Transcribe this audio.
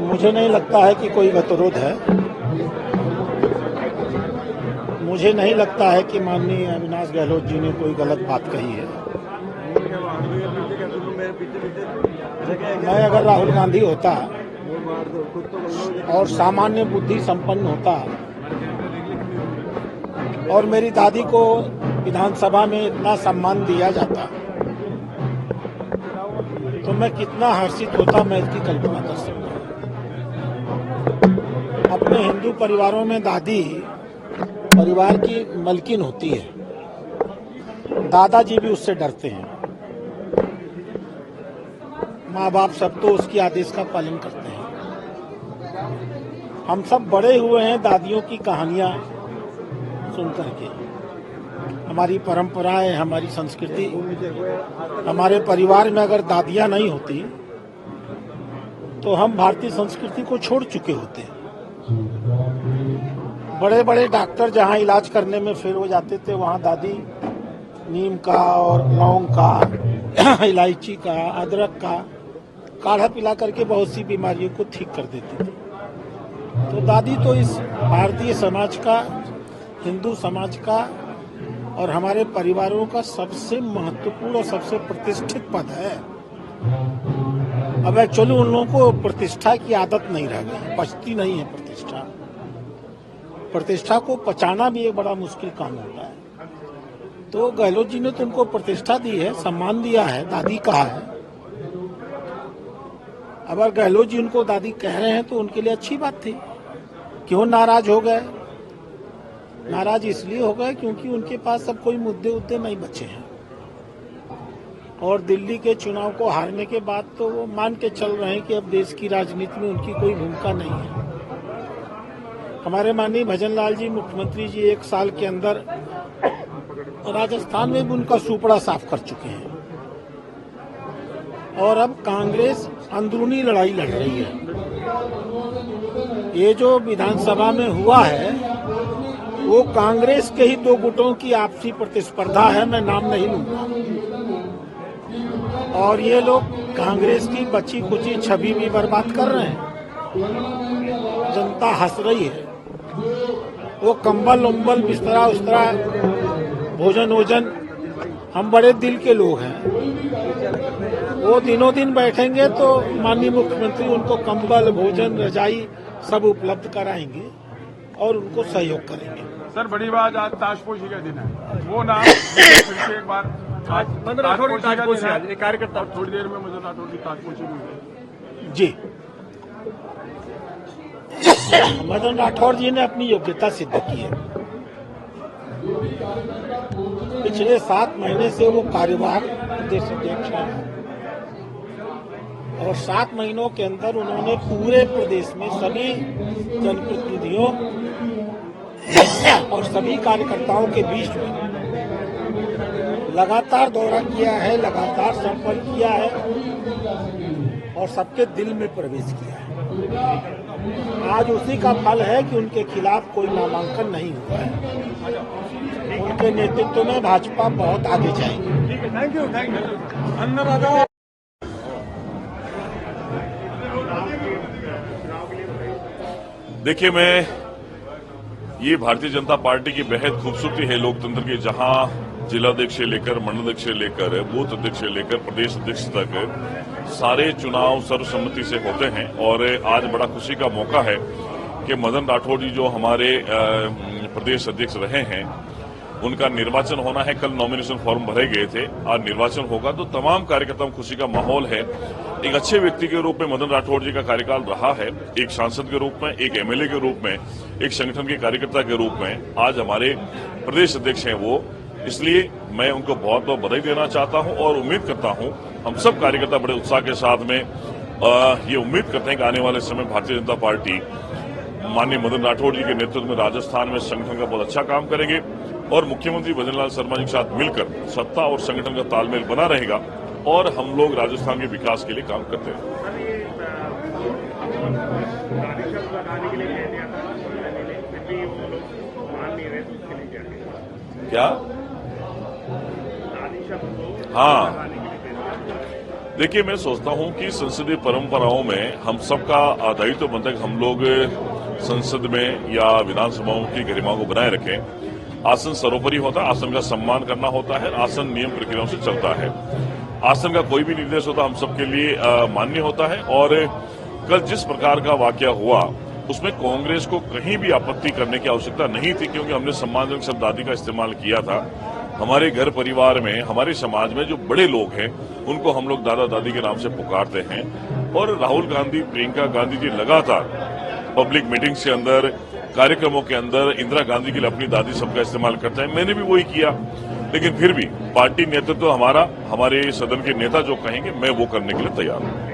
मुझे नहीं लगता है कि कोई गतिरोध है। मुझे नहीं लगता है कि माननीय अविनाश गहलोत जी ने कोई गलत बात कही है। मैं अगर राहुल गांधी होता और सामान्य बुद्धि संपन्न होता और मेरी दादी को विधानसभा में इतना सम्मान दिया जाता तो मैं कितना हर्षित होता, मैं इसकी कल्पना कर सकता हूँ। अपने हिंदू परिवारों में दादी परिवार की मलकिन होती है। दादाजी भी उससे डरते हैं। माँ बाप सब तो उसकी आदेश का पालन करते हैं। हम सब बड़े हुए हैं दादियों की कहानियां सुनकर के। हमारी परंपराएं, हमारी संस्कृति, हमारे परिवार में अगर दादियां नहीं होती तो हम भारतीय संस्कृति को छोड़ चुके होते हैं। बड़े बड़े डॉक्टर जहां इलाज करने में फेल हो जाते थे, वहां दादी नीम का और लौंग का, इलायची का, अदरक का काढ़ा पिला करके बहुत सी बीमारियों को ठीक कर देती थी। तो दादी तो इस भारतीय समाज का, हिंदू समाज का और हमारे परिवारों का सबसे महत्वपूर्ण और सबसे प्रतिष्ठित पद है। अब एक्चुअली उन लोगों को प्रतिष्ठा की आदत नहीं रह गई, पचती नहीं है प्रतिष्ठा। प्रतिष्ठा को पचाना भी एक बड़ा मुश्किल काम होता है। तो गहलोत जी ने तो उनको प्रतिष्ठा दी है, सम्मान दिया है, दादी कहा है। अगर गहलोत जी उनको दादी कह रहे हैं तो उनके लिए अच्छी बात थी। क्यों नाराज हो गए? नाराज इसलिए हो गए क्योंकि उनके पास अब कोई मुद्दे नहीं बचे हैं और दिल्ली के चुनाव को हारने के बाद तो वो मान के चल रहे हैं कि अब देश की राजनीति में उनकी कोई भूमिका नहीं है। हमारे माननीय भजनलाल जी मुख्यमंत्री जी 1 साल के अंदर राजस्थान में भी उनका सुपड़ा साफ कर चुके हैं और अब कांग्रेस अंदरूनी लड़ाई लड़ रही है। ये जो विधानसभा में हुआ है वो कांग्रेस के ही 2 गुटों की आपसी प्रतिस्पर्धा है, मैं नाम नहीं लूंगा। और ये लोग कांग्रेस की बची कुची छवि भी बर्बाद कर रहे हैं। जनता हंस रही है। वो कंबल उम्बल बिस्तरा उस्तरा भोजन वोजन, हम बड़े दिल के लोग हैं। वो दिनों दिन बैठेंगे तो माननीय मुख्यमंत्री उनको कंबल, भोजन, रजाई सब उपलब्ध कराएंगे और उनको सहयोग करेंगे। सर, बड़ी बात, आज ताजपोशी का दिन है। वो नाम फिर से एक बार ताजपोशी का एक कार्यकर्ता, थोड़ी देर में मदन राठौड़ की ताजपोशी भी जी। मदन राठौड़ जी ने अपनी योग्यता सिद्ध की है। पिछले 7 महीने से वो कार्यवाहक प्रदेश अध्यक्ष हैं और 7 महीनों के अंदर उन्होंने पूरे प्रदेश में सभी जनप्रतिनिधियों और सभी कार्यकर्ताओं के बीच में लगातार दौरा किया है, लगातार संपर्क किया है और सबके दिल में प्रवेश किया है। आज उसी का फल है कि उनके खिलाफ कोई नामांकन नहीं हुआ है। उनके नेतृत्व में भाजपा बहुत आगे जाएगी। Thank you. धन्यवाद। देखिए, ये भारतीय जनता पार्टी की बेहद खूबसूरती है लोकतंत्र की, जहां जिलाध्यक्ष से लेकर मंडलाध्यक्ष से लेकर बूथ अध्यक्ष से लेकर प्रदेश अध्यक्ष तक सारे चुनाव सर्वसम्मति से होते हैं। और आज बड़ा खुशी का मौका है कि मदन राठौड़ जी जो हमारे प्रदेश अध्यक्ष रहे हैं, उनका निर्वाचन होना है। कल नॉमिनेशन फॉर्म भरे गए थे, आज निर्वाचन होगा तो तमाम कार्यकर्ताओं में खुशी का माहौल है। एक अच्छे व्यक्ति के रूप में मदन राठौड़ जी का कार्यकाल रहा है, एक सांसद के रूप में, एक एमएलए के रूप में, एक संगठन के कार्यकर्ता के रूप में आज हमारे प्रदेश अध्यक्ष हैं वो। इसलिए मैं उनको बहुत बहुत बधाई देना चाहता हूं और उम्मीद करता हूं हम सब कार्यकर्ता बड़े उत्साह के साथ में ये उम्मीद करते हैं कि आने वाले समय भारतीय जनता पार्टी माननीय मदन राठौड़ जी के नेतृत्व में राजस्थान में संगठन का बहुत अच्छा काम करेंगे और मुख्यमंत्री भजनलाल शर्मा जी के साथ मिलकर सत्ता और संगठन का तालमेल बना रहेगा और हम लोग राजस्थान के विकास के लिए काम करते हैं। क्या? हाँ, देखिए, मैं सोचता हूं कि संसदीय परंपराओं में हम सबका दायित्व बनता है कि हम लोग संसद में या विधानसभाओं की गरिमा को बनाए रखें। आसन सर्वोपरि होता है, आसन का सम्मान करना होता है, आसन नियम प्रक्रियाओं से चलता है। आसन का कोई भी निर्देश होता हम सबके लिए मान्य होता है। और कल जिस प्रकार का वाकया हुआ उसमें कांग्रेस को कहीं भी आपत्ति करने की आवश्यकता नहीं थी, क्योंकि हमने सम्मानजनक शब्द आदि का इस्तेमाल किया था। हमारे घर परिवार में, हमारे समाज में जो बड़े लोग हैं उनको हम लोग दादा दादी के नाम से पुकारते हैं। और राहुल गांधी, प्रियंका गांधी जी लगातार पब्लिक मीटिंग्स के अंदर, कार्यक्रमों के अंदर इंदिरा गांधी के लिए अपनी दादी शब्द का इस्तेमाल करते हैं। मैंने भी वही किया, लेकिन फिर भी पार्टी नेतृत्व हमारे सदन के नेता जो कहेंगे मैं वो करने के लिए तैयार हूं।